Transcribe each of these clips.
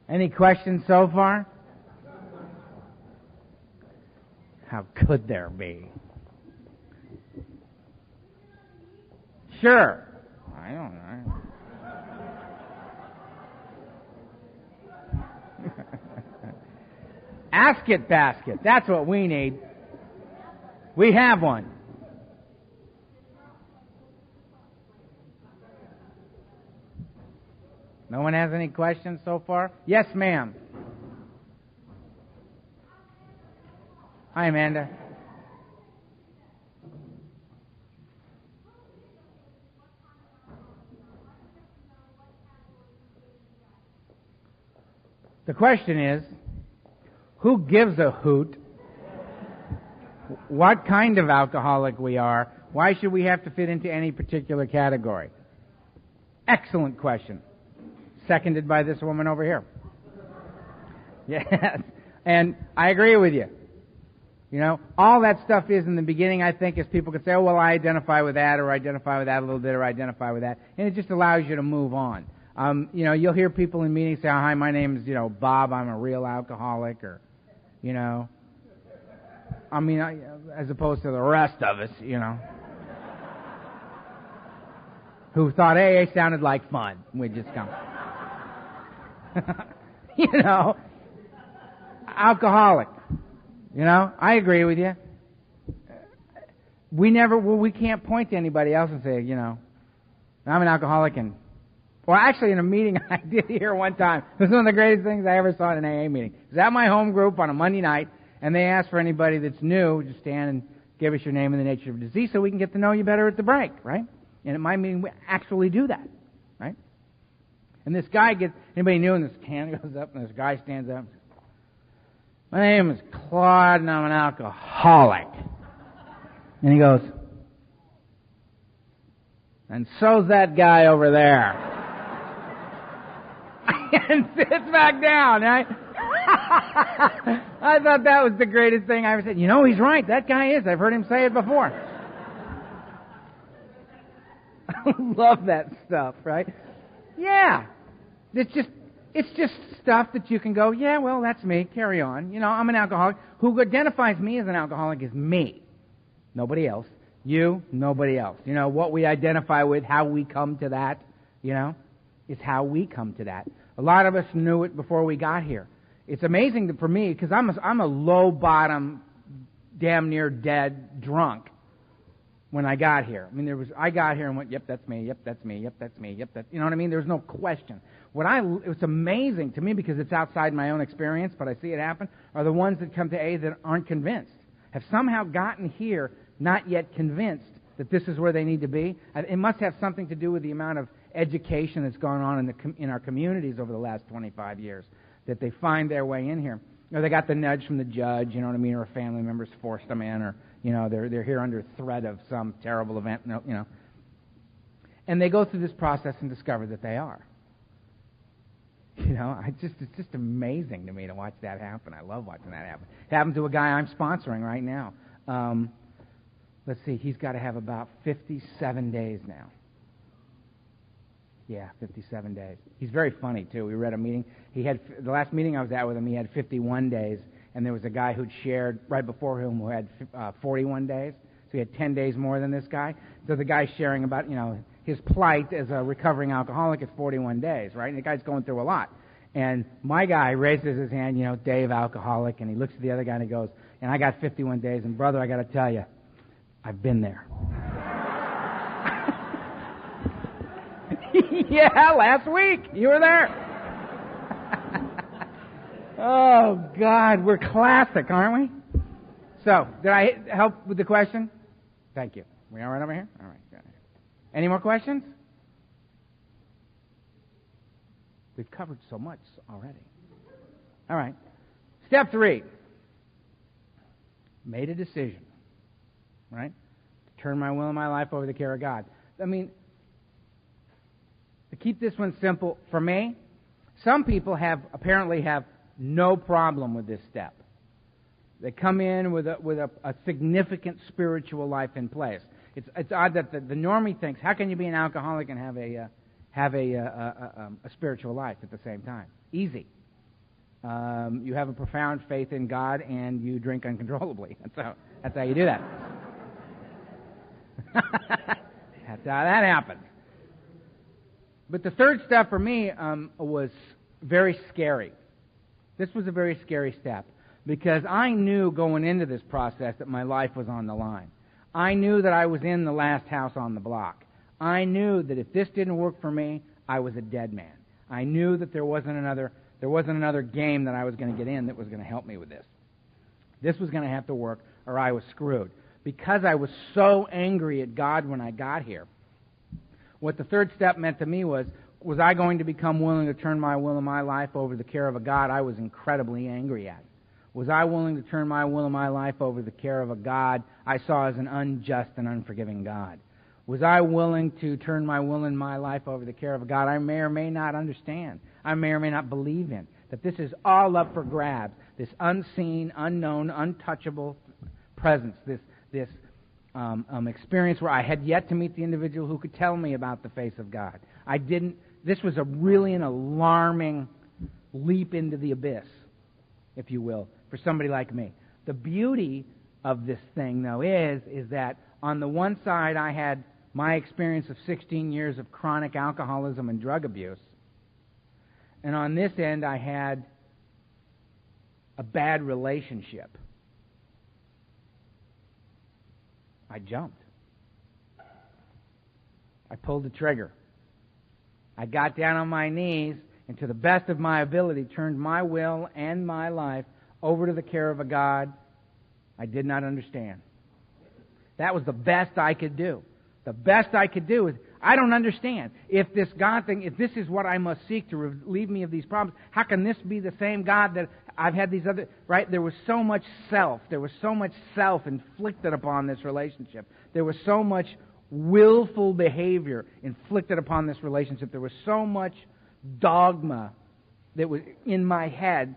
Any questions so far? How could there be? Sure. I don't know. Ask it basket. That's what we need. We have one. No one has any questions so far? Yes, ma'am. Hi, Amanda. The question is, who gives a hoot what kind of alcoholic we are? Why should we have to fit into any particular category? Excellent question. Seconded by this woman over here. Yes. And I agree with you. You know, all that stuff is in the beginning, I think, is people could say, oh, well, I identify with that, or identify with that a little bit, or identify with that. And it just allows you to move on. You know, you'll hear people in meetings say, oh, hi, my name is, you know, Bob, I'm a real alcoholic, or, you know, I mean, as opposed to the rest of us, you know, who thought AA sounded like fun. We'd just come. You know, alcoholic. You know, I agree with you. We can't point to anybody else and say, you know, I'm an alcoholic. And, well, actually, in a meeting I did here one time, it was one of the greatest things I ever saw in an AA meeting. It was at my home group on a Monday night, and they asked for anybody that's new to stand and give us your name and the nature of the disease so we can get to know you better at the break, right? And at my meeting, we actually do that, right? And this guy gets, anybody new, and this hand goes up, and this guy stands up. My name is Claude, and I'm an alcoholic. And he goes, and so's that guy over there. And sits back down, right? I thought that was the greatest thing I ever said. You know, he's right. That guy is. I've heard him say it before. I love that stuff, right? Yeah. It's just stuff that you can go, yeah, well, that's me. Carry on. You know, I'm an alcoholic. Who identifies me as an alcoholic is me. Nobody else. You, nobody else. You know, what we identify with, how we come to that, you know, is how we come to that. A lot of us knew it before we got here. It's amazing for me, because I'm a low-bottom, damn near dead drunk when I got here. I mean, I got here and went, yep, that's me, yep, that's me, yep, that's me, yep, that's, you know what I mean? There's no question. It was amazing to me, because it's outside my own experience, but I see it happen, are the ones that come to AA that aren't convinced, have somehow gotten here not yet convinced that this is where they need to be. It must have something to do with the amount of education that's gone on in our communities over the last 25 years, that they find their way in here. Or they got the nudge from the judge, you know what I mean, or a family member's forced them in, or, you know, they're here under threat of some terrible event, you know. And they go through this process and discover that they are. You know, it's just amazing to me to watch that happen. I love watching that happen. It happened to a guy I'm sponsoring right now. Let's see, he's got to have about 57 days now. Yeah, 57 days. He's very funny, too. We were at a meeting. He had, the last meeting I was at with him, he had 51 days, and there was a guy who'd shared right before him who had 41 days. So he had 10 days more than this guy. So the guy's sharing about, you know, his plight as a recovering alcoholic is 41 days, right? And the guy's going through a lot. And my guy raises his hand, you know, Dave, alcoholic, and he looks at the other guy and he goes, and I got 51 days, and brother, I got to tell you, I've been there. Yeah, last week. You were there. Oh, God, we're classic, aren't we? So, did I help with the question? Thank you. We all right over here? All right, good. Any more questions? We've covered so much already. All right. Step 3. Made a decision, right? To turn my will and my life over to the care of God. I mean, to keep this one simple, for me, some people apparently have no problem with this step. They come in with a significant spiritual life in place. It's odd that the normie thinks, how can you be an alcoholic and have a spiritual life at the same time? Easy. you have a profound faith in God, and you drink uncontrollably. That's how you do that. That's how that happens. But the third step for me was very scary. This was a very scary step because I knew going into this process that my life was on the line. I knew that I was in the last house on the block. I knew that if this didn't work for me, I was a dead man. I knew that there wasn't another game that I was going to get in that was going to help me with this. This was going to have to work or I was screwed. Because I was so angry at God when I got here, what the third step meant to me was I going to become willing to turn my will and my life over to the care of a God I was incredibly angry at? Was I willing to turn my will and my life over to the care of a God I saw as an unjust and unforgiving God? Was I willing to turn my will and my life over to the care of a God I may or may not understand, I may or may not believe in, that this is all up for grabs, this unseen, unknown, untouchable presence, this experience where I had yet to meet the individual who could tell me about the face of God. This was really an alarming leap into the abyss, if you will, for somebody like me. The beauty of this thing, though, is that on the one side I had my experience of 16 years of chronic alcoholism and drug abuse, and on this end I had a bad relationship. I jumped. I pulled the trigger. I got down on my knees and to the best of my ability turned my will and my life over to the care of a God I did not understand. That was the best I could do. The best I could do is, I don't understand. If this God thing, if this is what I must seek to relieve me of these problems, how can this be the same God that I've had these other, right? There was so much self inflicted upon this relationship. There was so much willful behavior inflicted upon this relationship. There was so much dogma that was in my head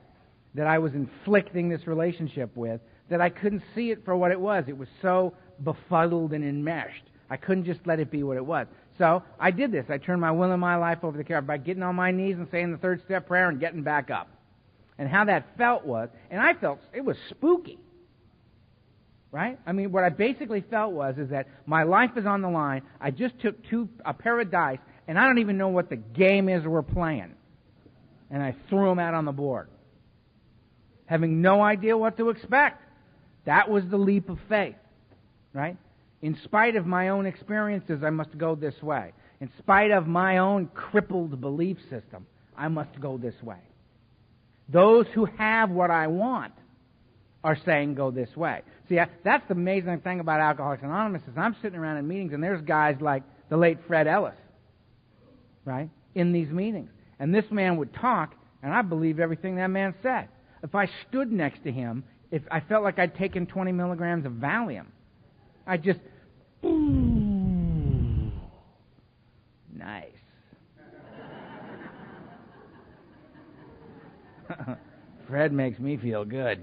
that I was inflicting this relationship with that I couldn't see it for what it was. It was so befuddled and enmeshed. I couldn't just let it be what it was. So I did this. I turned my will and my life over to the care by getting on my knees and saying the third step prayer and getting back up. And how that felt was, and I felt it was spooky. Right? I mean, what I basically felt is that my life is on the line. I just took a pair of dice, and I don't even know what the game is we're playing. And I threw them out on the board, having no idea what to expect. That was the leap of faith, right? In spite of my own experiences, I must go this way. In spite of my own crippled belief system, I must go this way. Those who have what I want are saying go this way. See, that's the amazing thing about Alcoholics Anonymous is I'm sitting around in meetings and there's guys like the late Fred Ellis, right, in these meetings. And this man would talk, and I believed everything that man said. If I stood next to him, if I felt like I'd taken 20 milligrams of Valium, I'd just, nice. Fred makes me feel good.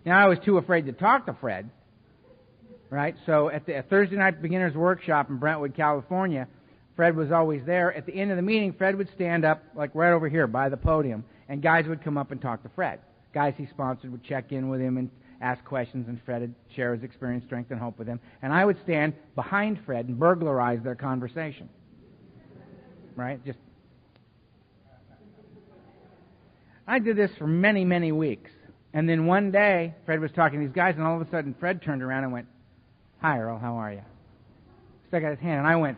Now, I was too afraid to talk to Fred, right? So at the Thursday night beginner's workshop in Brentwood, California, Fred was always there. At the end of the meeting, Fred would stand up, like right over here by the podium, and guys would come up and talk to Fred. Guys he sponsored would check in with him and ask questions, and Fred would share his experience, strength, and hope with him. And I would stand behind Fred and burglarize their conversation. Right? I did this for many, many weeks. And then one day, Fred was talking to these guys, and all of a sudden, Fred turned around and went, "Hi, Earl, how are you?" Stuck out his hand, and I went,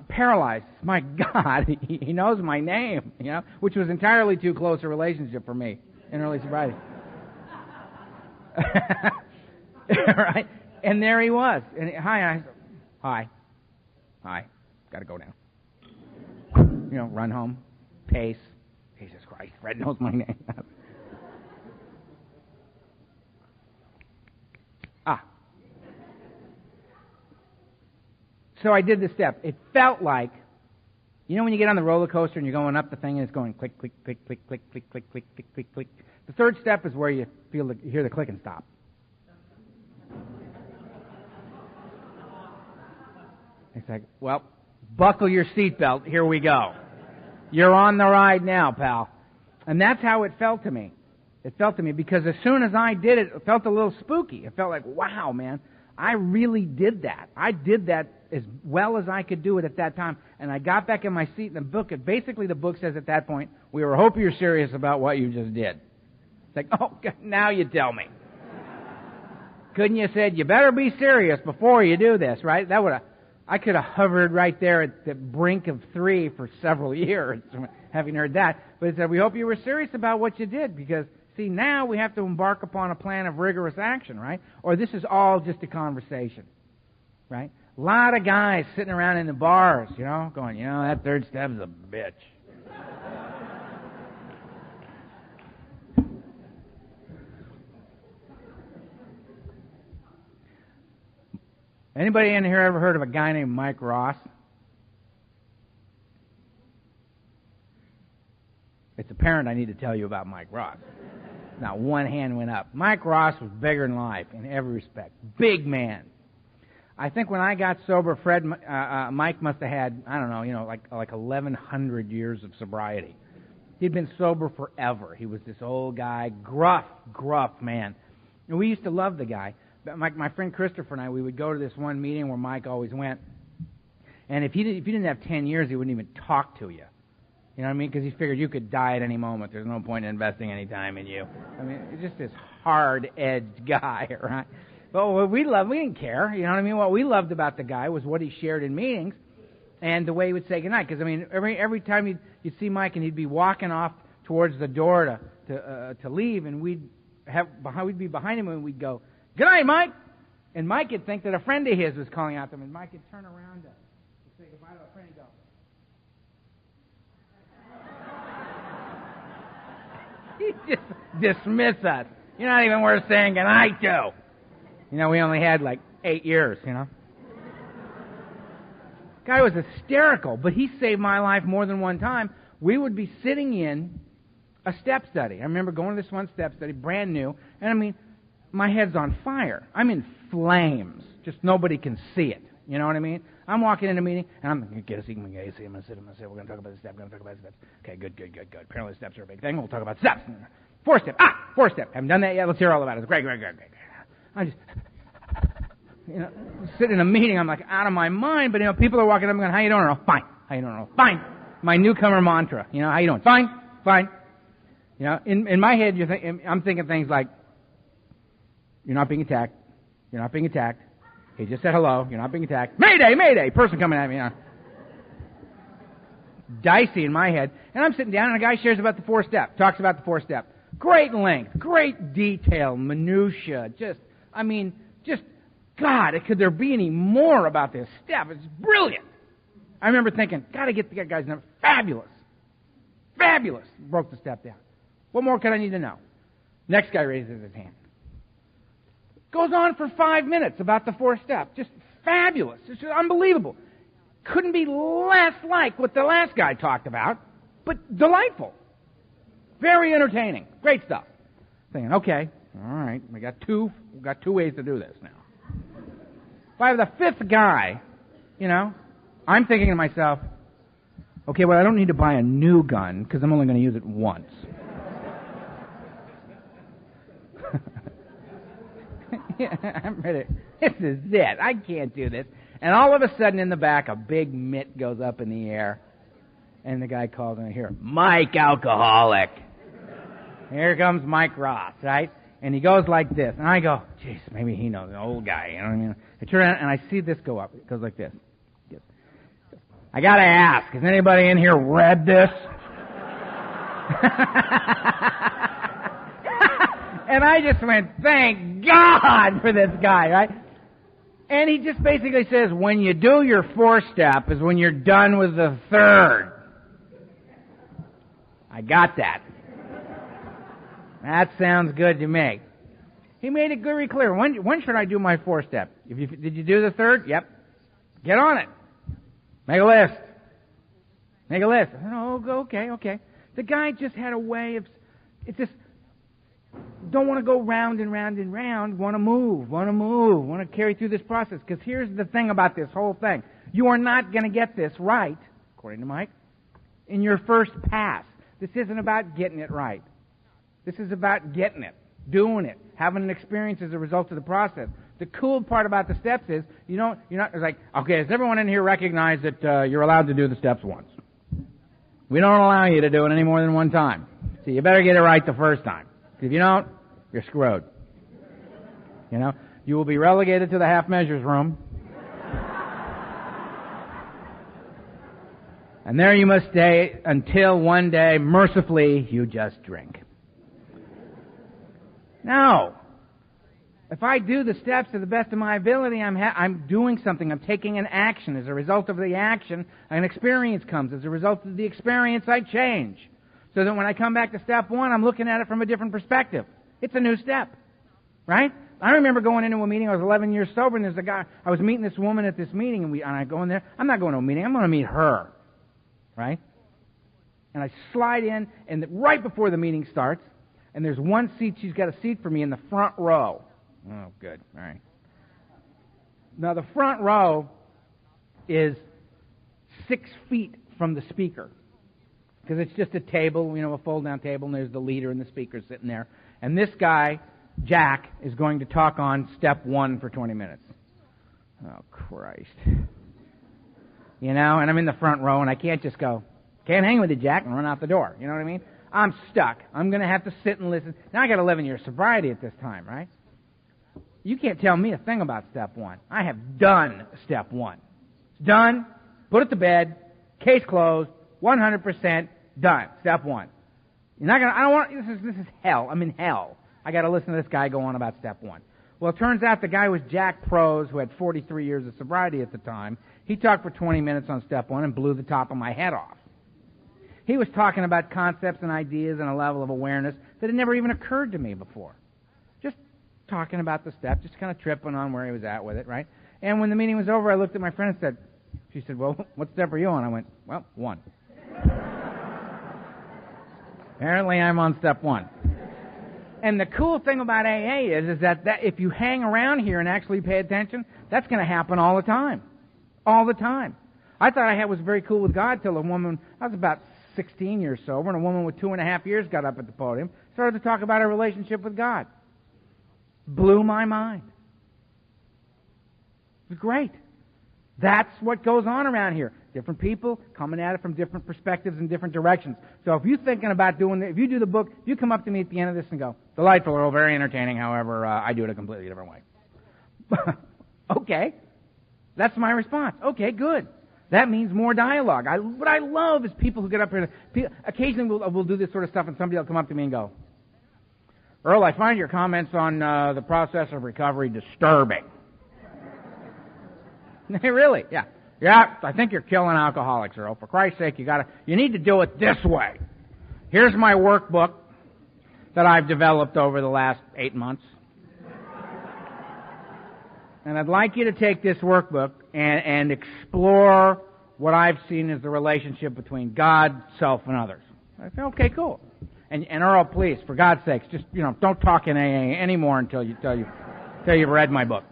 paralyzed. My God, he knows my name, which was entirely too close a relationship for me in early sobriety. Right? And there he was. And hi, got to go now. Run home, pace. Jesus Christ, Fred knows my name. So I did this step. It felt like, when you get on the roller coaster and you're going up the thing and it's going click, click, click, click, click, click, click, click, click, click, click. The third step is where you hear the click and stop. It's like, well, buckle your seatbelt. Here we go. You're on the ride now, pal. And that's how it felt to me. It felt to me because as soon as I did it, it felt a little spooky. It felt like, wow, man, I really did that. I did that as well as I could do it at that time. And I got back in my seat in the book. And basically the book says at that point, we were hoping you're serious about what you just did. It's like, oh, God, now you tell me. Couldn't you said, you better be serious before you do this, right? I could have hovered right there at the brink of 3 for several years, having heard that. But it said, we hope you were serious about what you did, because, see, now we have to embark upon a plan of rigorous action, right? Or this is all just a conversation, right? A lot of guys sitting around in the bars, going, that third step's a bitch. Anybody in here ever heard of a guy named Mike Ross? It's apparent I need to tell you about Mike Ross. Now, one hand went up. Mike Ross was bigger than life in every respect. Big man. I think when I got sober, Mike must have had, I don't know, like 1,100 years of sobriety. He'd been sober forever. He was this old guy, gruff man. And we used to love the guy. My friend Christopher and I, we would go to this one meeting where Mike always went. And if you didn't have 10 years, he wouldn't even talk to you. You know what I mean? Because he figured you could die at any moment. There's no point in investing any time in you. I mean, he's just this hard-edged guy, right? But what we didn't care. You know what I mean? What we loved about the guy was what he shared in meetings and the way he would say goodnight. Because, I mean, every time you'd see Mike and he'd be walking off towards the door to leave, and we'd be behind him and we'd go, "Good night, Mike." And Mike would think that a friend of his was calling out to him, and Mike would turn around to say goodbye to a friend and go, he just dismiss us. You're not even worth saying goodnight to. We only had like 8 years, Guy was hysterical, but he saved my life more than one time. We would be sitting in a step study. I remember going to this one step study, brand new, and I mean, my head's on fire. I'm in flames. Just nobody can see it. You know what I mean? I'm walking in a meeting, and I'm going to get a seat. I'm going to sit. We're going to talk about the step. We're going to talk about the steps. Okay, good. Apparently steps are a big thing. We'll talk about steps. 4-step. 4-step. Haven't done that yet. Let's hear all about it. It's great. I just, sit in a meeting. I'm like out of my mind, but, people are walking up and going, how you doing, Earl? Fine. How you doing, Earl? Fine. My newcomer mantra. How you doing? Fine. In my head, I'm thinking things like, you're not being attacked. You're not being attacked. He just said hello. You're not being attacked. Mayday! Person coming at me. Dicey in my head. And I'm sitting down, and a guy shares about the 4-step. Talks about the 4-step. Great length. Great detail. Minutia. God, could there be any more about this step? It's brilliant. I remember thinking, got to get the guy's number. Fabulous. Broke the step down. What more could I need to know? Next guy raises his hand. Goes on for 5 minutes about the 4-step. Just fabulous. It's just unbelievable. Couldn't be less like what the last guy talked about, but delightful. Very entertaining. Great stuff. Thinking, okay, all right, we got two ways to do this now. If I have the 5th guy, I'm thinking to myself, okay, well, I don't need to buy a new gun because I'm only going to use it once. I'm ready. This is it. I can't do this. And all of a sudden in the back, a big mitt goes up in the air. And the guy calls, and I hear, Mike Alcoholic. Here comes Mike Ross, right? And he goes like this. And I go, jeez, maybe he knows, an old guy. You know what I mean? I turn around, and I see this go up. It goes like this. I got to ask, has anybody in here read this? And I just went, thank God for this guy, right? And he just basically says, when you do your 4-step is when you're done with the 3rd. I got that. That sounds good to me. He made it very clear. When should I do my 4-step? Did you do the 3rd? Yep. Get on it. Make a list. I said, oh, okay. The guy just had a way of, don't want to go round and round and round, want to move, want to carry through this process. Because here's the thing about this whole thing. You are not going to get this right, according to Mike, in your first pass. This isn't about getting it right. This is about getting it, doing it, having an experience as a result of the process. The cool part about the steps is you're not it's like, okay, does everyone in here recognize that you're allowed to do the steps once? We don't allow you to do it any more than one time. So you better get it right the first time. If you don't, you're screwed. You will be relegated to the half measures room. And there you must stay until one day, mercifully, you just drink. No. If I do the steps to the best of my ability, I'm doing something. I'm taking an action. As a result of the action, an experience comes. As a result of the experience, I change. So that when I come back to step one, I'm looking at it from a different perspective. It's a new step. Right? I remember going into a meeting. I was 11 years sober, and there's a guy. I was meeting this woman at this meeting, and I go in there. I'm not going to a meeting. I'm going to meet her. Right? And I slide in, and right before the meeting starts, and there's one seat. She's got a seat for me in the front row. Oh, good. All right. Now, the front row is 6 feet from the speaker, because it's just a table, a fold-down table, and there's the leader and the speaker sitting there. And this guy, Jack, is going to talk on step 1 for 20 minutes. Oh, Christ. And I'm in the front row, and I can't just go, can't hang with you, Jack, and run out the door. You know what I mean? I'm stuck. I'm going to have to sit and listen. Now, I got 11 years sobriety at this time, right? You can't tell me a thing about step 1. I have done step 1. It's done. Put it to bed. Case closed. 100% done. Step 1. You're not going to, I don't want, this is hell. I'm in hell. I got to listen to this guy go on about step 1. Well, it turns out the guy was Jack Prose, who had 43 years of sobriety at the time. He talked for 20 minutes on step 1 and blew the top of my head off. He was talking about concepts and ideas and a level of awareness that had never even occurred to me before. Just talking about the steps, just kind of tripping on where he was at with it, right? And when the meeting was over, I looked at my friend and she said, well, what step are you on? I went, well, 1. Apparently I'm on step 1. And the cool thing about AA is that if you hang around here and actually pay attention, that's going to happen all the time. All the time. I thought I was very cool with God till a woman, I was about 16 years sober, and a woman with 2.5 years got up at the podium, started to talk about her relationship with God. Blew my mind. It was great. That's what goes on around here. Different people coming at it from different perspectives and different directions. So if you're thinking about doing it, if you do the book, you come up to me at the end of this and go, delightful, Earl, very entertaining, however, I do it a completely different way. Okay. That's my response. Okay, good. That means more dialogue. What I love is people who get up here. Occasionally we'll do this sort of stuff, and somebody will come up to me and go, Earl, I find your comments on the process of recovery disturbing. Really? Yeah. Yeah, I think you're killing alcoholics, Earl. For Christ's sake, you need to do it this way. Here's my workbook that I've developed over the last 8 months. And I'd like you to take this workbook and explore what I've seen as the relationship between God, self, and others. I say, okay, cool. And Earl, please, for God's sakes, just, don't talk in AA anymore until you've read my book.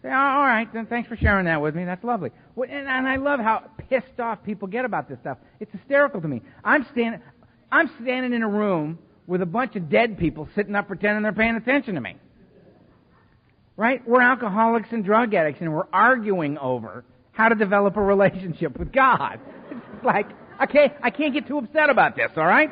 Say, oh, all right, then thanks for sharing that with me. That's lovely. And I love how pissed off people get about this stuff. It's hysterical to me. I'm standing in a room with a bunch of dead people sitting up pretending they're paying attention to me. Right? We're alcoholics and drug addicts, and we're arguing over how to develop a relationship with God. It's like, I can't get too upset about this, all right?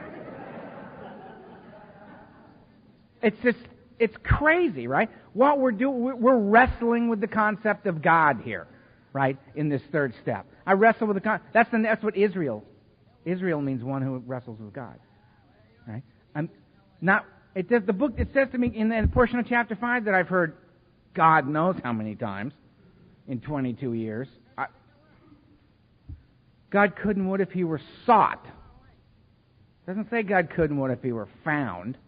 It's crazy, right? What we're doing, we're wrestling with the concept of God here, right? In this third step, I wrestle with that's what Israel means, one who wrestles with God, right? The book, it says to me in the portion of chapter 5 that I've heard God knows how many times in 22 years. God could and would if he were sought. It doesn't say God could and would if he were found.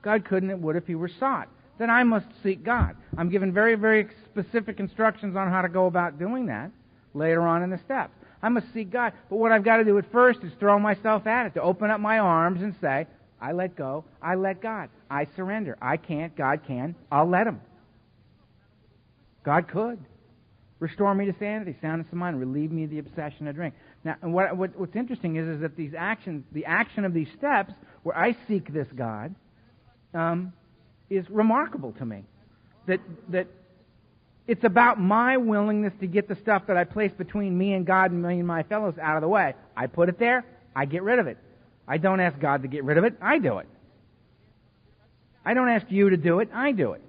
God could and would if he were sought. Then I must seek God. I'm given very, very specific instructions on how to go about doing that later on in the steps. I must seek God. But what I've got to do at first is throw myself at it, to open up my arms and say, I let go, I let God. I surrender. I can't, God can. I'll let him. God could. Restore me to sanity, soundness of mind, relieve me of the obsession of drink. Now, and what's interesting is that these actions, the action of these steps, where I seek this God, is remarkable to me. That it's about my willingness to get the stuff that I place between me and God and me and my fellows out of the way. I put it there, I get rid of it. I don't ask God to get rid of it, I do it. I don't ask you to do it, I do it.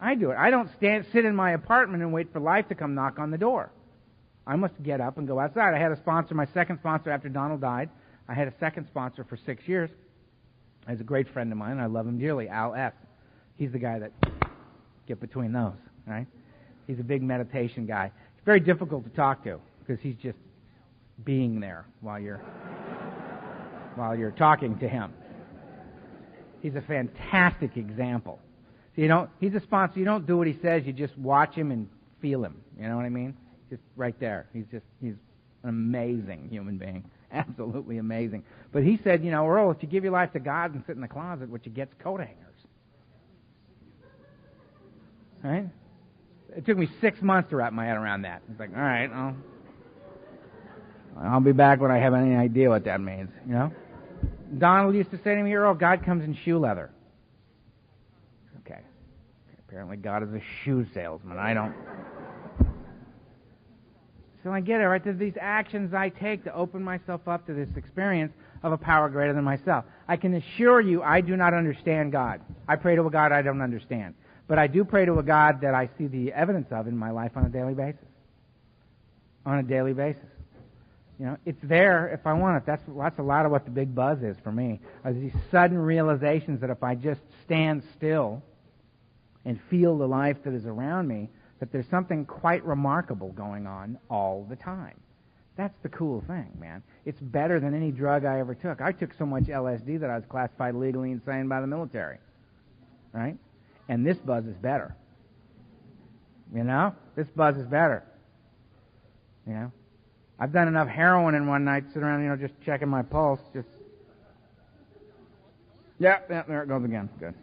I do it. I don't sit in my apartment and wait for life to come knock on the door. I must get up and go outside. I had a sponsor, my second sponsor after Donald died. I had a second sponsor for 6 years. He's a great friend of mine. I love him dearly, Al F. He's the guy that get between those, right? He's a big meditation guy. It's very difficult to talk to because he's just being there while you're talking to him. He's a fantastic example. So he's a sponsor. You don't do what he says. You just watch him and feel him. You know what I mean? Just right there. He's an amazing human being. Absolutely amazing. But he said, Earl, if you give your life to God and sit in the closet, what you get's coat hangers. Right? It took me 6 months to wrap my head around that. It's like, all right, I'll be back when I have any idea what that means, Donald used to say to me, Earl, God comes in shoe leather. Okay. Apparently God is a shoe salesman. I don't. So I get it, right? There's these actions I take to open myself up to this experience of a power greater than myself. I can assure you I do not understand God. I pray to a God I don't understand. But I do pray to a God that I see the evidence of in my life on a daily basis. On a daily basis. It's there if I want it. That's a lot of what the big buzz is for me. Are these sudden realizations that if I just stand still and feel the life that is around me, that there's something quite remarkable going on all the time. That's the cool thing, man. It's better than any drug I ever took. I took so much LSD that I was classified legally insane by the military. Right? And this buzz is better. This buzz is better. I've done enough heroin in one night, sit around, just checking my pulse, yeah, there it goes again. Good.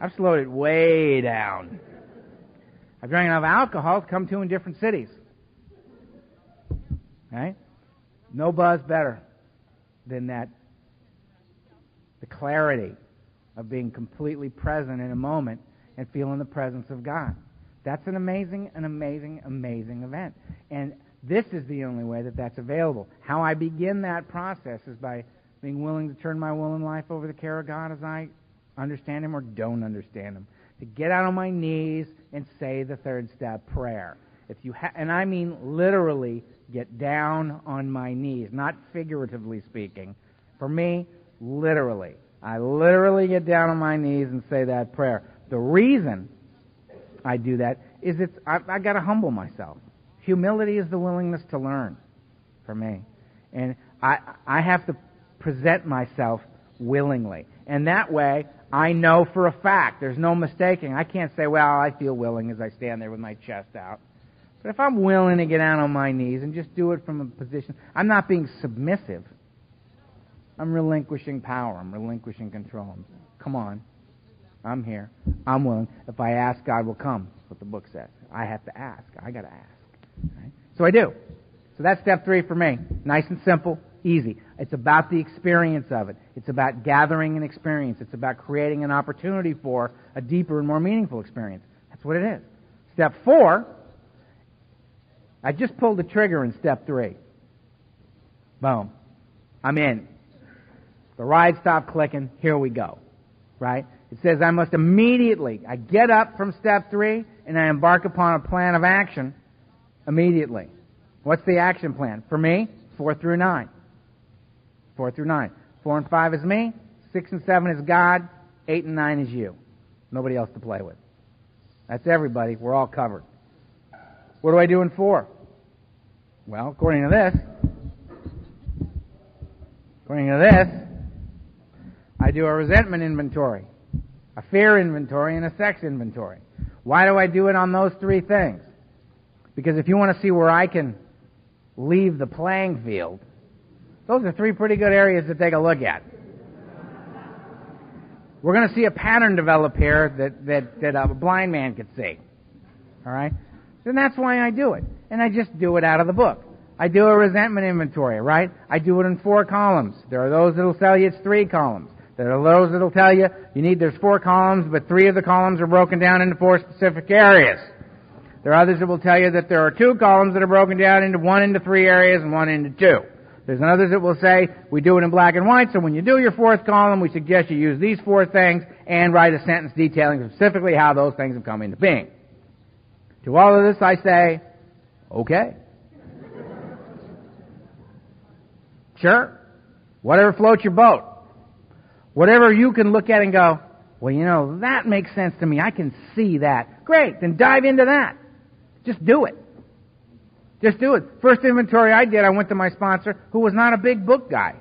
I've slowed it way down. I've drank enough alcohol to come to in different cities. Right? No buzz better than that. The clarity of being completely present in a moment and feeling the presence of God. That's an amazing event. And this is the only way that that's available. How I begin that process is by being willing to turn my will and life over the care of God as I understand Him or don't understand Him. To get out on my knees and say the third step, prayer. And I mean literally get down on my knees, not figuratively speaking. For me, literally. I literally get down on my knees and say that prayer. The reason I do that is I got to humble myself. Humility is the willingness to learn for me. And I have to present myself willingly. And that way, I know for a fact, there's no mistaking. I can't say, well, I feel willing as I stand there with my chest out. But if I'm willing to get down on my knees and just do it from a position, I'm not being submissive. I'm relinquishing power. I'm relinquishing control. Come on. I'm here. I'm willing. If I ask, God will come. That's what the book says. I have to ask. I got to ask. Right? So I do. So that's step 3 for me. Nice and simple, easy. It's about the experience of it. It's about gathering an experience. It's about creating an opportunity for a deeper and more meaningful experience. That's what it is. Step 4, I just pulled the trigger in step 3. Boom. I'm in. The ride stopped clicking. Here we go. Right? It says I must immediately, I get up from step 3 and I embark upon a plan of action immediately. What's the action plan? For me, 4 through 9. 4 through 9. 4 and 5 is me. 6 and 7 is God. 8 and 9 is you. Nobody else to play with. That's everybody. We're all covered. What do I do in 4? Well, according to this, I do a resentment inventory, a fear inventory, and a sex inventory. Why do I do it on those 3 things? Because if you want to see where I can leave the playing field, those are 3 pretty good areas to take a look at. We're going to see a pattern develop here that a blind man could see. All right? So that's why I do it. And I just do it out of the book. I do a resentment inventory, right? I do it in 4 columns. There are those that will tell you it's 3 columns. There are those that will tell you there's 4 columns, but 3 of the columns are broken down into 4 specific areas. There are others that will tell you that there are 2 columns that are broken down into 1 into 3 areas and 1 into 2. There's others that will say, we do it in black and white, so when you do your 4th column, we suggest you use these 4 things and write a sentence detailing specifically how those things have come into being. To all of this I say, okay. Sure. Whatever floats your boat. Whatever you can look at and go, well, that makes sense to me. I can see that. Great. Then dive into that. Just do it. Just do it. First inventory I did, I went to my sponsor, who was not a big book guy.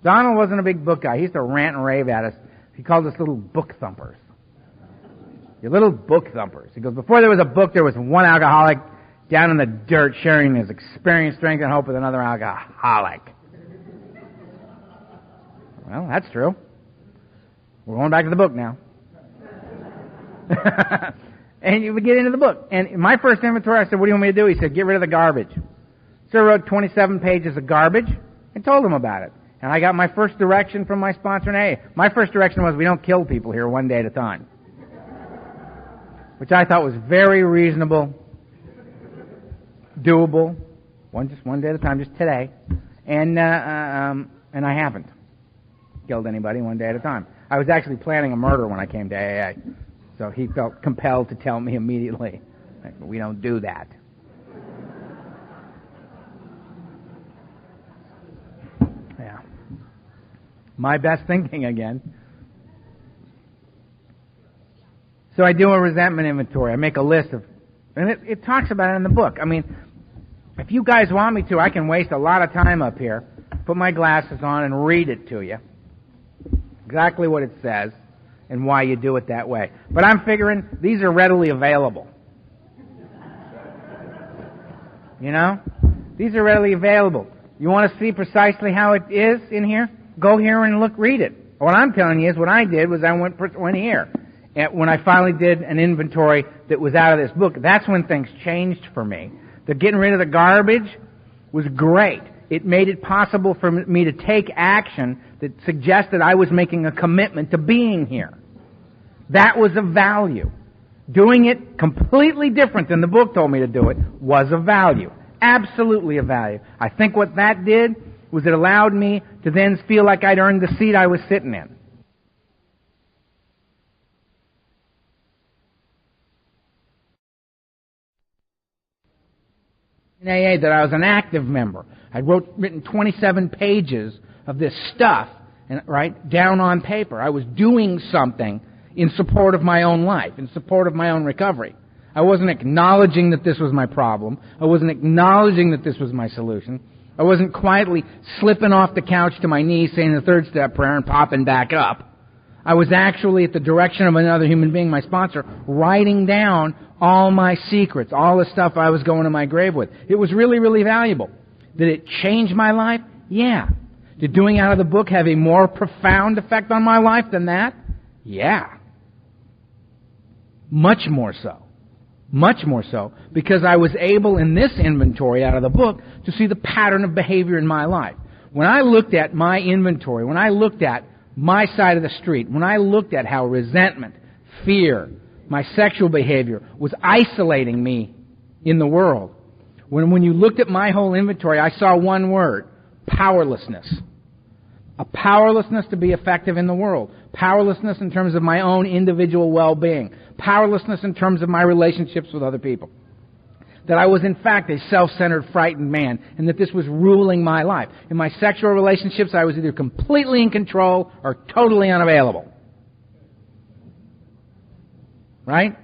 Donald wasn't a big book guy. He used to rant and rave at us. He called us little book thumpers. You little book thumpers. He goes, before there was a book, there was one alcoholic down in the dirt sharing his experience, strength, and hope with another alcoholic. Well, that's true. We're going back to the book now. And you would get into the book. And in my first inventory, I said, what do you want me to do? He said, get rid of the garbage. So I wrote 27 pages of garbage and told him about it. And I got my first direction from my sponsor in AA. My first direction was, we don't kill people here one day at a time. Which I thought was very reasonable, doable, just one day at a time, just today. And I haven't killed anybody one day at a time. I was actually planning a murder when I came to AA. So he felt compelled to tell me immediately, we don't do that. Yeah. My best thinking again. So I do a resentment inventory. I make a list of, and it talks about it in the book. I mean, if you guys want me to, I can waste a lot of time up here, put my glasses on and read it to you. Exactly what it says and why you do it that way. But I'm figuring these are readily available. You know? These are readily available. You want to see precisely how it is in here? Go here and read it. What I'm telling you is what I did was I went here. And when I finally did an inventory that was out of this book, that's when things changed for me. The getting rid of the garbage was great. It made it possible for me to take action that suggested I was making a commitment to being here. That was of value. Doing it completely different than the book told me to do it was of value. Absolutely of value. I think what that did was it allowed me to then feel like I'd earned the seat I was sitting in. In AA, that I was an active member. I'd written 27 pages of this stuff, down on paper. I was doing something in support of my own life, in support of my own recovery. I wasn't acknowledging that this was my problem. I wasn't acknowledging that this was my solution. I wasn't quietly slipping off the couch to my knees, saying the third step prayer and popping back up. I was actually, at the direction of another human being, my sponsor, writing down all my secrets, all the stuff I was going to my grave with. It was really, really valuable. Did it change my life? Yeah. Did doing out of the book have a more profound effect on my life than that? Yeah. Much more so. Much more so. Because I was able, in this inventory out of the book, to see the pattern of behavior in my life. When I looked at my inventory, when I looked at my side of the street, when I looked at how resentment, fear, my sexual behavior was isolating me in the world, when you looked at my whole inventory, I saw one word: powerlessness. A powerlessness to be effective in the world. Powerlessness in terms of my own individual well-being. Powerlessness in terms of my relationships with other people. That I was in fact a self-centered, frightened man, and that this was ruling my life. In my sexual relationships, I was either completely in control or totally unavailable. Right?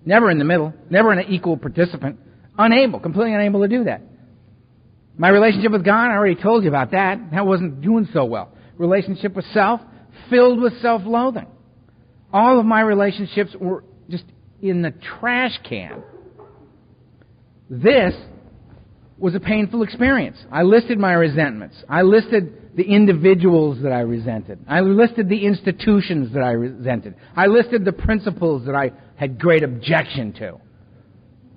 Never in the middle. Never an equal participant. Completely unable to do that. My relationship with God, I already told you about that. That wasn't doing so well. Relationship with self, filled with self-loathing. All of my relationships were just in the trash can. This was a painful experience. I listed my resentments. I listed the individuals that I resented. I listed the institutions that I resented. I listed the principles that I had great objection to.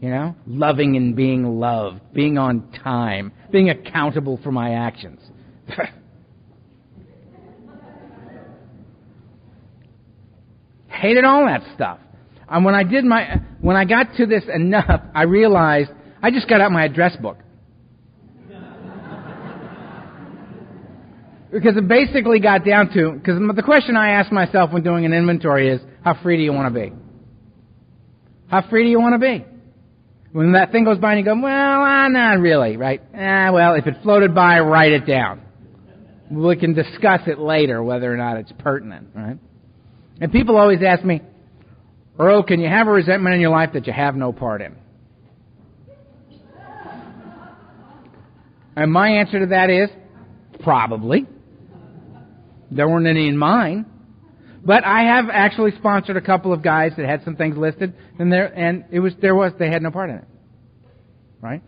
You know? Loving and being loved, being on time, being accountable for my actions. Hated all that stuff. And when I got to this enough, I realized I just got out my address book. Because it basically got down to, because the question I ask myself when doing an inventory is, how free do you want to be? How free do you want to be? When that thing goes by and you go, well, not really, right? Well, if it floated by, write it down. We can discuss it later, whether or not it's pertinent, right? And people always ask me, Earl, can you have a resentment in your life that you have no part in? And my answer to that is, probably. There weren't any in mine. But I have actually sponsored a couple of guys that had some things listed, and they had no part in it. Right?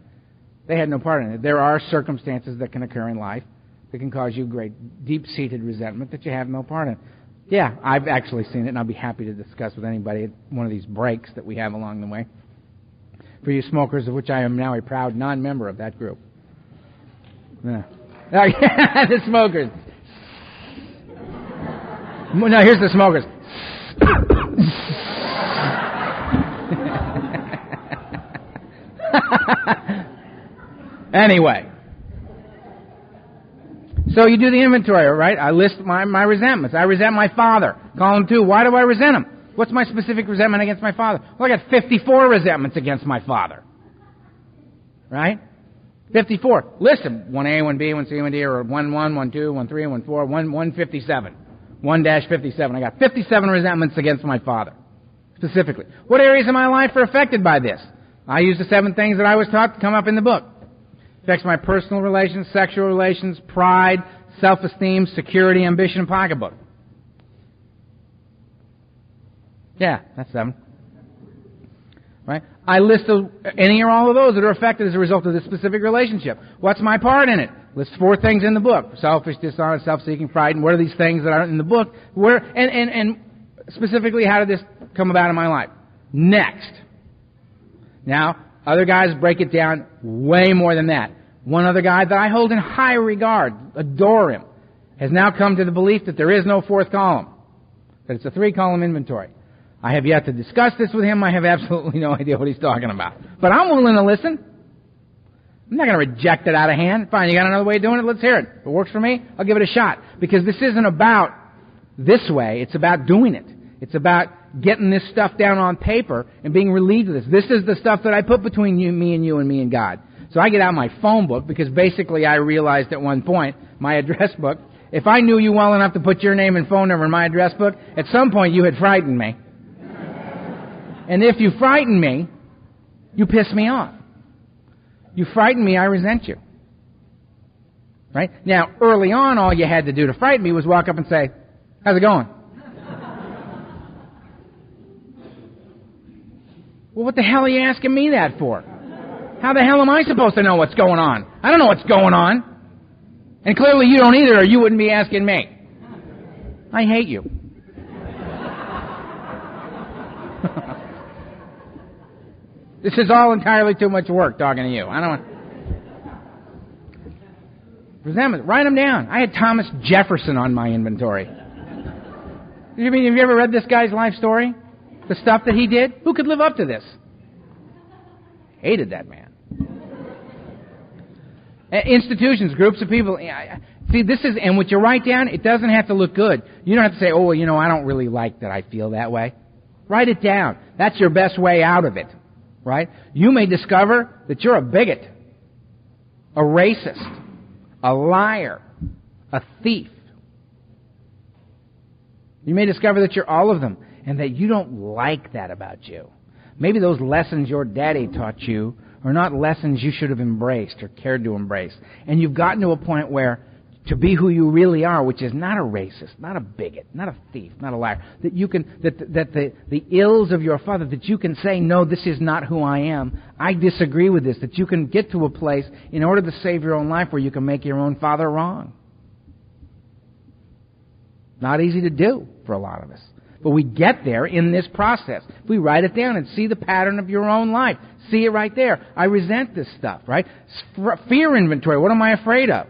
They had no part in it. There are circumstances that can occur in life that can cause you great deep-seated resentment that you have no part in. Yeah, I've actually seen it, and I'll be happy to discuss with anybody at one of these breaks that we have along the way. For you smokers, of which I am now a proud non-member of that group. Yeah. The smokers. No, here's the smokers. Anyway. So you do the inventory, right? I list my resentments. I resent my father. Column 2, why do I resent him? What's my specific resentment against my father? Well, I got 54 resentments against my father. Right? 54. List them. 1A, 1B, 1C, 1D, or 1-1, 1-2, 1-3, 1-4, 157. 1-57. I got 57 resentments against my father, specifically. What areas of my life are affected by this? I use the 7 things that I was taught to come up in the book. Affects my personal relations, sexual relations, pride, self-esteem, security, ambition, and pocketbook. Yeah, that's 7. Right? I list any or all of those that are affected as a result of this specific relationship. What's my part in it? List 4 things in the book: selfish, dishonest, self-seeking, pride. And what are these things that aren't in the book? And specifically, how did this come about in my life? Next. Now, other guys break it down way more than that. One other guy that I hold in high regard, adore him, has now come to the belief that there is no 4th column, that it's a 3-column inventory. I have yet to discuss this with him. I have absolutely no idea what he's talking about. But I'm willing to listen. I'm not going to reject it out of hand. Fine, you got another way of doing it? Let's hear it. If it works for me, I'll give it a shot. Because this isn't about this way. It's about doing it. It's about getting this stuff down on paper and being relieved of this. This is the stuff that I put between me and God. So I get out my phone book because basically I realized at one point, my address book, if I knew you well enough to put your name and phone number in my address book, at some point you had frightened me. And if you frighten me, you piss me off. You frighten me, I resent you. Right? Now, early on, all you had to do to frighten me was walk up and say, how's it going? Well, what the hell are you asking me that for? How the hell am I supposed to know what's going on? I don't know what's going on. And clearly you don't either, or you wouldn't be asking me. I hate you. This is all entirely too much work talking to you. I don't want... Resentment. Write them down. I had Thomas Jefferson on my inventory. Have you ever read this guy's life story? The stuff that he did? Who could live up to this? Hated that man. Institutions, groups of people. See, this is, and what you write down, it doesn't have to look good. You don't have to say, oh, well, I don't really like that I feel that way. Write it down. That's your best way out of it. Right? You may discover that you're a bigot, a racist, a liar, a thief. You may discover that you're all of them and that you don't like that about you. Maybe those lessons your daddy taught you are not lessons you should have embraced or cared to embrace. And you've gotten to a point where to be who you really are, which is not a racist, not a bigot, not a thief, not a liar, that you can, that the ills of your father, that you can say, no, this is not who I am. I disagree with this. That you can get to a place in order to save your own life where you can make your own father wrong. Not easy to do for a lot of us. But we get there in this process. If we write it down and see the pattern of your own life, see it right there. I resent this stuff, right? Fear inventory. What am I afraid of?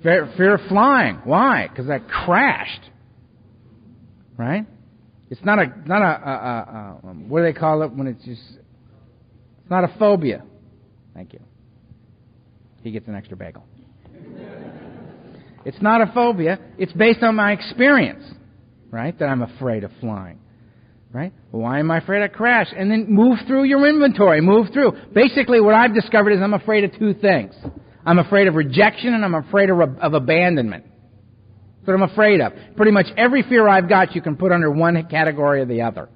Fear of flying. Why? Because I crashed. Right? It's not a what do they call it when it's just, it's not a phobia. Thank you. He gets an extra bagel. It's not a phobia. It's based on my experience, right, that I'm afraid of flying, right? Well, why am I afraid I crash? And then move through your inventory. Move through. Basically, what I've discovered is I'm afraid of two things. I'm afraid of rejection and I'm afraid of abandonment. That's what I'm afraid of. Pretty much every fear I've got you can put under one category or the other,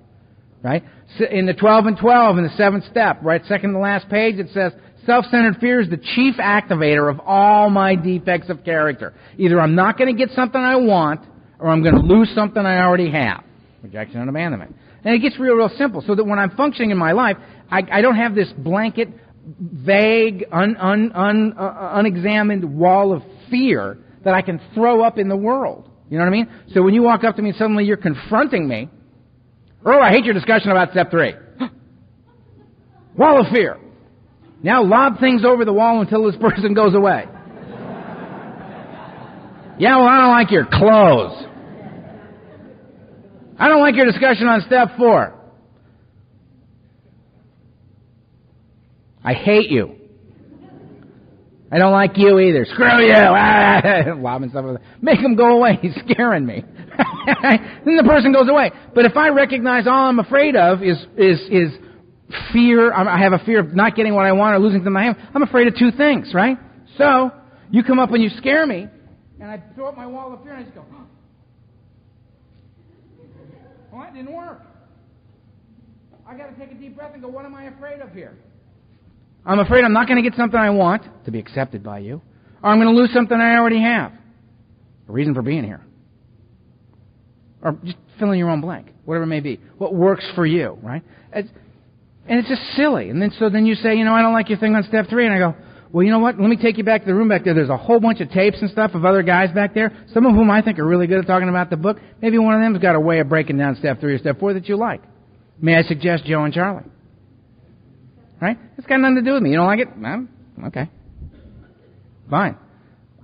right? So in the 12 and 12, in the 7th step, right, second to last page, it says, self-centered fear is the chief activator of all my defects of character. Either I'm not going to get something I want, or I'm going to lose something I already have. Rejection and abandonment. And it gets real simple, so that when I'm functioning in my life, I don't have this blanket, vague, unexamined wall of fear that I can throw up in the world. You know what I mean? So when you walk up to me and suddenly you're confronting me, Earl, I hate your discussion about step 3. Wall of fear. Now lob things over the wall until this person goes away. Yeah, well, I don't like your clothes. I don't like your discussion on step 4. I hate you. I don't like you either. Screw you. Lobbing stuff over there. Make him go away. He's scaring me. Then the person goes away. But if I recognize all I'm afraid of is fear, I have a fear of not getting what I want or losing something I have, I'm afraid of two things, right? So, you come up and you scare me, and I throw up my wall of fear and I just go, oh. Well, that didn't work. I got to take a deep breath and go, what am I afraid of here? I'm afraid I'm not going to get something I want to be accepted by you, or I'm going to lose something I already have. A reason for being here. Or just fill in your own blank, whatever it may be. What works for you, right? And it's just silly. And then you say, I don't like your thing on step 3. And I go, well, you know what? Let me take you back to the room back there. There's a whole bunch of tapes and stuff of other guys back there, some of whom I think are really good at talking about the book. Maybe one of them's got a way of breaking down step 3 or step 4 that you like. May I suggest Joe and Charlie? Right? It's got nothing to do with me. You don't like it? Okay. Fine.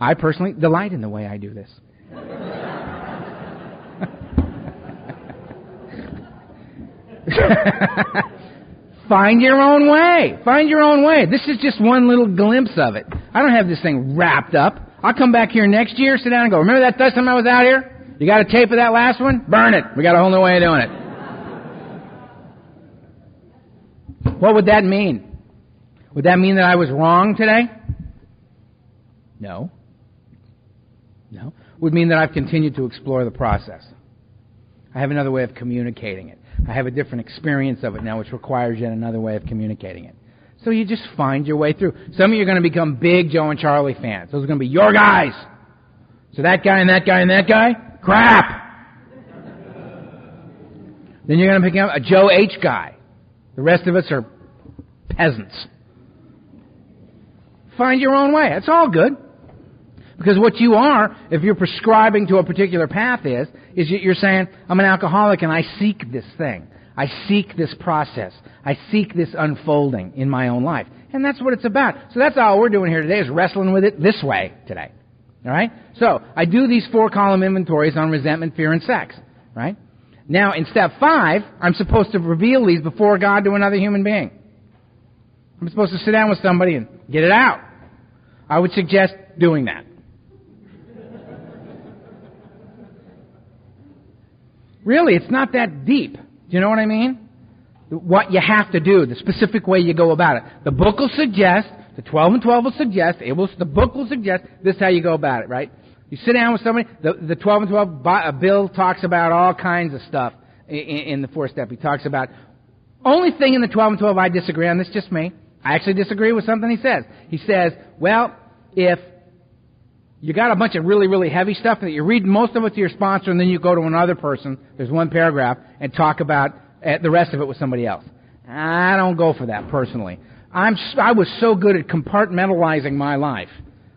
I personally delight in the way I do this. Find your own way. Find your own way. This is just one little glimpse of it. I don't have this thing wrapped up. I'll come back here next year, sit down and go, remember that first time I was out here? You got a tape of that last one? Burn it. We got a whole new way of doing it. What would that mean? Would that mean that I was wrong today? No. Would mean that I've continued to explore the process. I have another way of communicating it. I have a different experience of it now, which requires yet another way of communicating it. So you just find your way through. Some of you are going to become big Joe and Charlie fans. Those are going to be your guys. So that guy and that guy and that guy? Crap! Then you're going to become a Joe H guy. The rest of us are peasants. Find your own way. It's all good. Because what you are, if you're prescribing to a particular path is you're saying, I'm an alcoholic and I seek this thing. I seek this process. I seek this unfolding in my own life. And that's what it's about. So that's all we're doing here today is wrestling with it this way today. All right? So I do these 4-column inventories on resentment, fear, and sex. Right? Now, in step 5, I'm supposed to reveal these before God to another human being. I'm supposed to sit down with somebody and get it out. I would suggest doing that. Really, it's not that deep. Do you know what I mean? What you have to do, the specific way you go about it. The book will suggest, the 12 and 12 will suggest, the book will suggest, this is how you go about it, right? You sit down with somebody, the 12 and 12, Bill talks about all kinds of stuff in the 4-step. He talks about, only thing in the 12 and 12 I disagree on, this is just me. I actually disagree with something he says. He says, well, if you got a bunch of really, really heavy stuff that you read most of it to your sponsor and then you go to another person, there's one paragraph, and talk about the rest of it with somebody else. I don't go for that personally. I was so good at compartmentalizing my life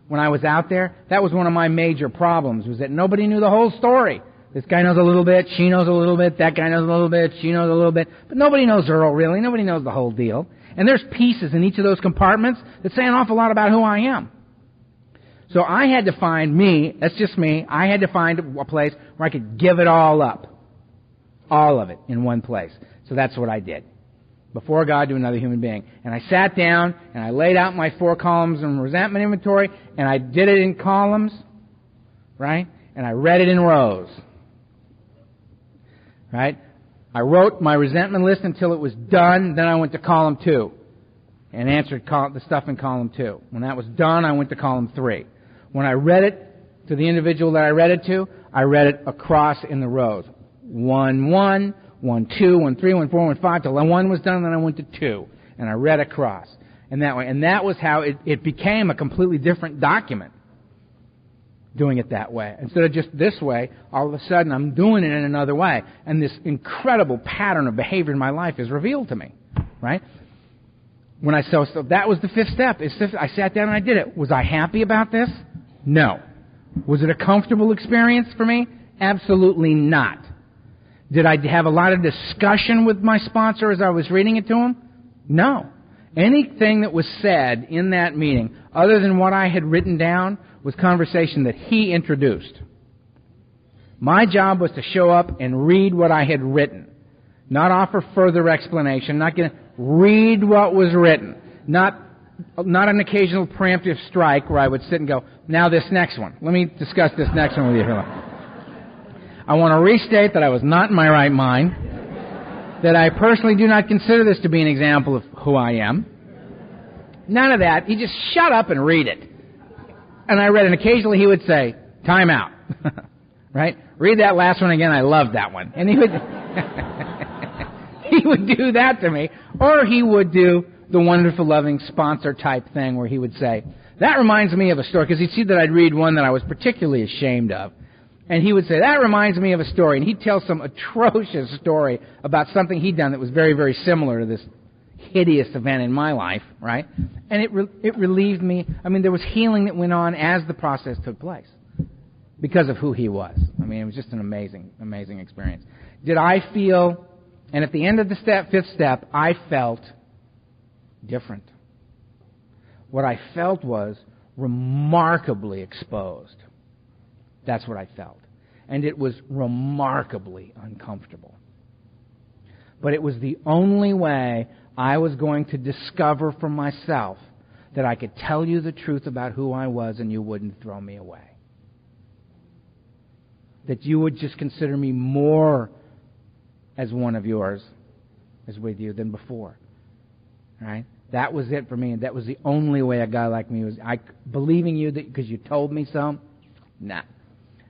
when I was out there. That was one of my major problems, was that nobody knew the whole story. This guy knows a little bit, she knows a little bit, that guy knows a little bit, she knows a little bit. But nobody knows Earl, really. Nobody knows the whole deal. And there's pieces in each of those compartments that say an awful lot about who I am. So I had to find me, that's just me, I had to find a place where I could give it all up. All of it in one place. So that's what I did. Before God to another human being. And I sat down and I laid out my 4 columns in resentment inventory, and I did it in columns, right? And I read it in rows. Right? I wrote my resentment list until it was done, then I went to column 2 and answered the stuff in column 2. When that was done, I went to column 3. When I read it to the individual that I read it to, I read it across in the rows. 1, 1, 1, 2, 1, 3, 1, 4, 1, 5, till 1 was done, then I went to 2. And I read across. And that way. And that was how it became a completely different document. Doing it that way. Instead of just this way, all of a sudden I'm doing it in another way. And this incredible pattern of behavior in my life is revealed to me. Right? So that was the 5th step. I sat down and I did it. Was I happy about this? No. Was it a comfortable experience for me? Absolutely not. Did I have a lot of discussion with my sponsor as I was reading it to him? No. Anything that was said in that meeting, other than what I had written down, was conversation that he introduced. My job was to show up and read what I had written. Not offer further explanation, not read what was written. Not an occasional preemptive strike where I would sit and go, now this next one. Let me discuss this next one with you. I want to restate that I was not in my right mind, that I personally do not consider this to be an example of who I am. None of that. He just shut up and read it. And I read it, and occasionally he would say, time out. Right? Read that last one again. I loved that one. And he would he would do that to me. Or he would do the wonderful, loving sponsor type thing where he would say, that reminds me of a story. Because he'd see that I'd read one that I was particularly ashamed of. And he would say, that reminds me of a story. And he'd tell some atrocious story about something he'd done that was very, very similar to this hideous event in my life, right? And it relieved me. I mean, there was healing that went on as the process took place because of who he was. I mean, it was just an amazing, amazing experience. Did I feel, and at the end of the 5th step, I felt different. What I felt was remarkably exposed. That's what I felt. And it was remarkably uncomfortable. But it was the only way I was going to discover for myself that I could tell you the truth about who I was and you wouldn't throw me away. That you would just consider me more as one of yours, as with you, than before. Right? That was it for me, and that was the only way a guy like me was. Believing you that because you told me so? Nah.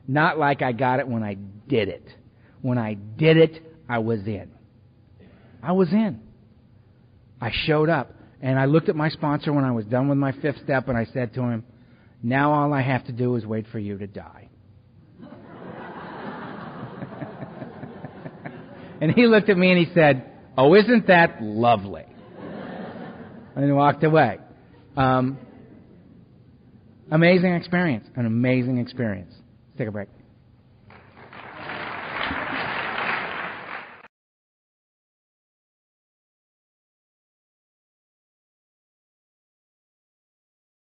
Not like I got it when I did it. When I did it, I was in. I was in. I showed up, and I looked at my sponsor when I was done with my 5th step, and I said to him, now all I have to do is wait for you to die. And he looked at me and he said, oh, isn't that lovely? And he walked away. Amazing experience. An amazing experience. Let's take a break.